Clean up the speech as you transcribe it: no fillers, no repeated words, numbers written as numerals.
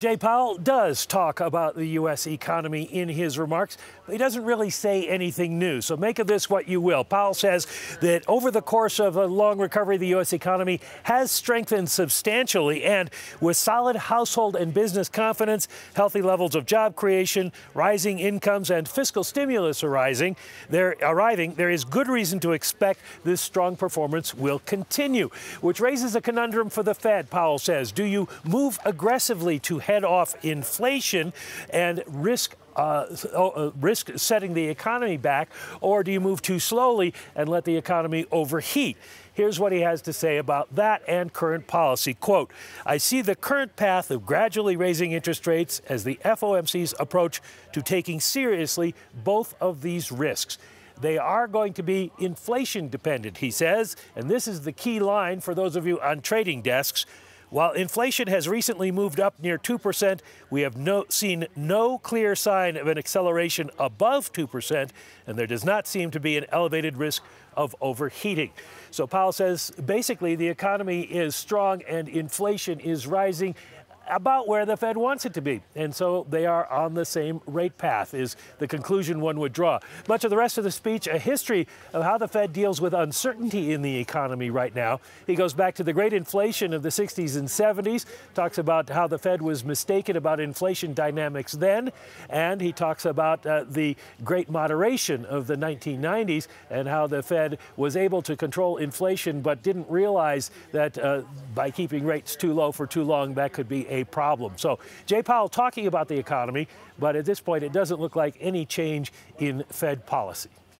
Jay Powell does talk about the U.S. economy in his remarks, but he doesn't really say anything new. So make of this what you will. Powell says that over the course of a long recovery, the U.S. economy has strengthened substantially, and with solid household and business confidence, healthy levels of job creation, rising incomes, and fiscal stimulus arriving, there is good reason to expect this strong performance will continue, which raises a conundrum for the Fed, Powell says. Do you move aggressively to head off inflation and risk setting the economy back, or do you move too slowly and let the economy overheat? Here's what he has to say about that and current policy. Quote, I see the current path of gradually raising interest rates as the FOMC's approach to taking seriously both of these risks. They are going to be inflation dependent, he says, and this is the key line for those of you on trading desks. While inflation has recently moved up near 2%, we have seen no clear sign of an acceleration above 2%, and there does not seem to be an elevated risk of overheating. So Powell says basically the economy is strong and inflation is rising about where the Fed wants it to be. And so they are on the same rate path, is the conclusion one would draw. Much of the rest of the speech, a history of how the Fed deals with uncertainty in the economy right now. He goes back to the great inflation of the 60s and 70s, talks about how the Fed was mistaken about inflation dynamics then, and he talks about the great moderation of the 1990s and how the Fed was able to control inflation but didn't realize that by keeping rates too low for too long, that could be a problem. So Jay Powell talking about the economy, but at this point it doesn't look like any change in Fed policy.